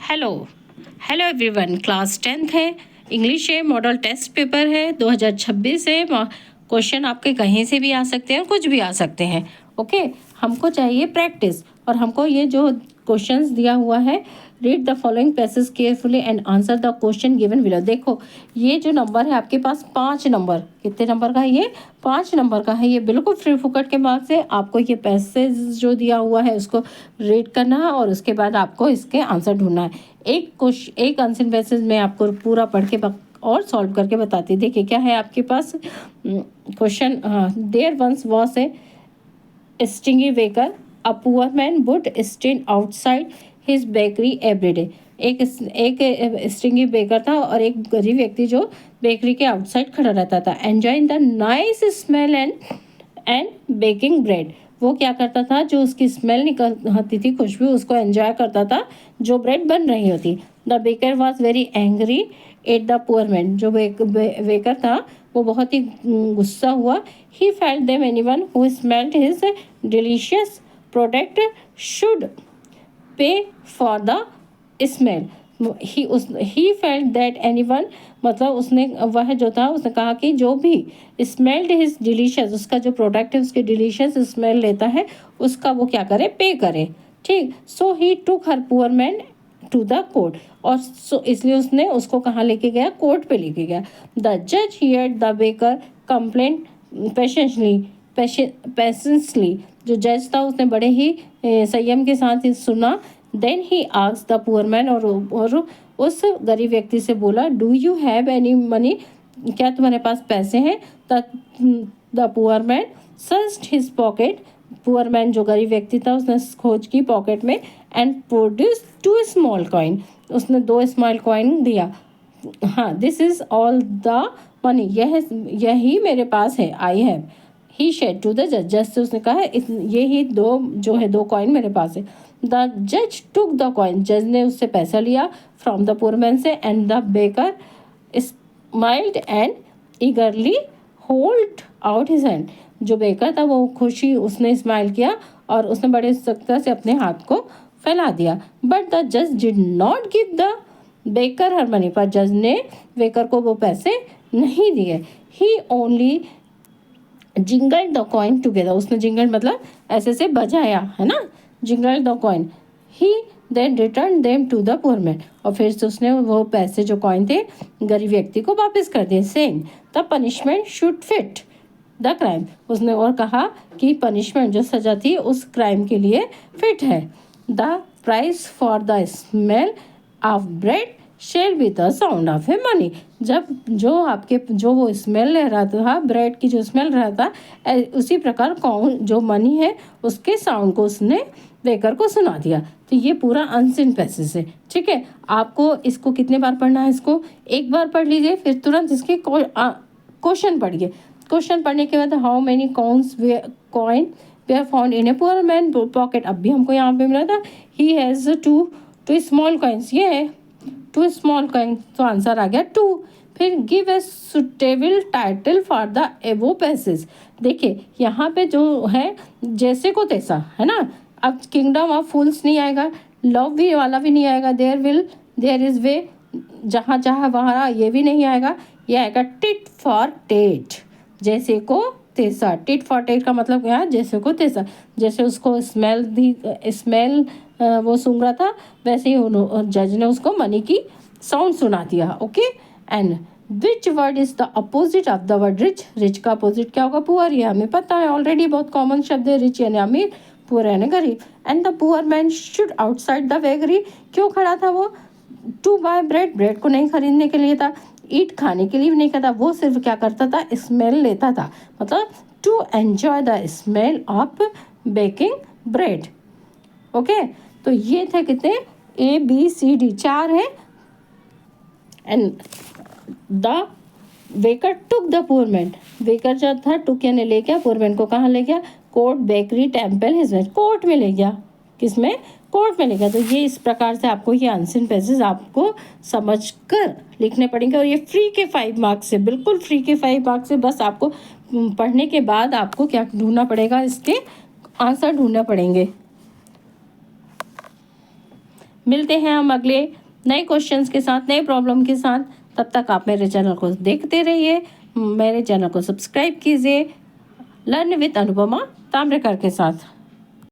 Hello hello everyone. Class 10th है, English है, model test paper है, 2026 है। क्वेश्चन आपके कहीं से भी आ सकते हैं और कुछ भी आ सकते हैं। ओके, हमको चाहिए प्रैक्टिस और हमको ये जो क्वेश्चंस दिया हुआ है, read the following passage carefully and answer the question given below. देखो ये जो नंबर है आपके पास 5 नंबर, कितने नंबर का है ये? 5 नंबर का है। ये बिल्कुल फ्री फुकट के मार्क्स है। आपको ये पैसेज जो दिया हुआ है उसको रीड करना है और उसके बाद आपको इसके आंसर ढूंढना है। एक आंसर पैसेज में आपको पूरा पढ़ के और सॉल्व करके बताती। देखिए क्या है आपके पास question. There once was a stingy baker, a poor man would stand outside his bakery every day. एक स्टिंगी बेकर था और एक गरीब व्यक्ति जो बेकरी के आउटसाइड खड़ा रहता था। Enjoying the nice smell and baking bread. वो क्या करता था, जो उसकी स्मेल निकलती थी, खुशबू, उसको एंजॉय करता था जो ब्रेड बन रही होती। The baker was very angry at the poor man. जो बेकर था वो बहुत ही गुस्सा हुआ। He felt them anyone who smelled his delicious product should pay for the smell. He felt that anyone, मतलब उसने, वह जो था, उसने कहा कि जो भी स्मेल्ड हिज डिलीशियस, उसका जो प्रोडक्ट है उसके डिलीशियस स्मेल लेता है, उसका वो क्या करे, पे करे। ठीक। So he took her poor man to the court. और इसलिए उसने उसको कहाँ लेके गया, कोर्ट पे लेके गया। द जज heard the baker complaint patiently. जो जज था उसने बड़े ही संयम के साथ ही सुना। Then he asked the poor man, और उस गरीब व्यक्ति से बोला, do you have any money? क्या तुम्हारे पास पैसे हैं? The poor man searched his pocket. Poor man जो गरीब व्यक्ति था उसने खोज की पॉकेट में एंड प्रोड्यूस 2 स्मॉल कॉइन। उसने 2 स्मॉल कॉइन दिया। हाँ, this is all the money, यही मेरे पास है। I have, he said to the जज। जज से उसने कहा ये ही दो कॉइन मेरे पास है। द जज टुक द कॉइन। जज ने उससे पैसा लिया फ्रॉम द पुअर मैन से। And the baker smiled and ईगरली hold out his hand. जो बेकर था वो खुशी, उसने स्माइल किया और उसने बड़े सख्ता से अपने हाथ को फैला दिया। बट द जज did not give the baker her money. पर जज ने बेकर को वो पैसे नहीं दिए। He only jingled the coin together. उसने जिंगल्ड मतलब ऐसे से बजाया, है ना, jingled the coin. He then return them to the poor man. और फिर से उसने वो पैसे जो कॉइन थे गरीब व्यक्ति को वापस कर दिए। Saying the punishment should fit the crime. उसने और कहा कि पनिशमेंट जो सजा थी उस क्राइम के लिए फिट है। The price for the smell of bread shall be the sound of a money. जब जो वो स्मेल ले रहा था, ब्रेड की जो स्मेल रहा था, उसी प्रकार जो मनी है उसके साउंड को उसने बेकर को सुना दिया। तो ये पूरा अनसीन पैसेज है। ठीक है, आपको इसको कितने बार पढ़ना है? इसको एक बार पढ़ लीजिए, फिर तुरंत इसके क्वेश्चन पढ़िए। क्वेश्चन पढ़ने के बाद how many coin were found in a poor man pocket. अब भी हमको यहाँ पे मिला था he has two small coins. ये है 2 स्मॉल कॉइन, तो आंसर आ गया 2। फिर give a suitable title for the above passage. देखिए यहाँ पे जो है जैसे को तैसा, है ना। अब किंगडम ऑफ फूल्स नहीं आएगा, लव भी वाला भी नहीं आएगा, देयर इज वे, जहाँ चाह वहाँ, ये भी नहीं आएगा। ये आएगा टिट फॉर टेट, जैसे को तैसा। टिट फॉर टेट का मतलब क्या है? जैसे को तैसा। जैसे उसको स्मेल वो सूंघ रहा था, वैसे ही जज ने उसको मनी की साउंड सुना दिया। Okay, and which word is the opposite of the word rich? Rich का अपोजिट क्या होगा? पुअर। ये हमें पता है ऑलरेडी, बहुत कॉमन शब्द है। रिच यानी अमीर, पुअर यानी गरीब। And the poor man should outside the bakery. क्यों खड़ा था वो? टू बाय ब्रेड, ब्रेड को नहीं खरीदने के लिए था। ईट, खाने के लिए भी नहीं करता, वो सिर्फ क्या करता था, स्मेल लेता था, मतलब to enjoy the smell of baking bread. Okay, तो ये थे कितने? ABCD 4 है। And the baker took the poor man. Baker जो था टुक यानी ले गया, पुअर मैन को कहाँ ले गया? Court, bakery, temple, his. Court में ले गया। किसमें? कोर्ट में ले गया। तो ये इस प्रकार से आपको ये अनसीन पैसेज आपको समझकर लिखने पड़ेंगे। और ये फ्री के 5 मार्क्स है, बिल्कुल फ्री के 5 मार्क्स है। बस आपको पढ़ने के बाद आपको क्या ढूंढना पड़ेगा? इसके आंसर ढूंढना पड़ेंगे। मिलते हैं हम अगले नए क्वेश्चंस के साथ, नए प्रॉब्लम के साथ। तब तक आप मेरे चैनल को देखते रहिए, मेरे चैनल को सब्सक्राइब कीजिए। लर्न विद अनुपमा ताम्रकर के साथ।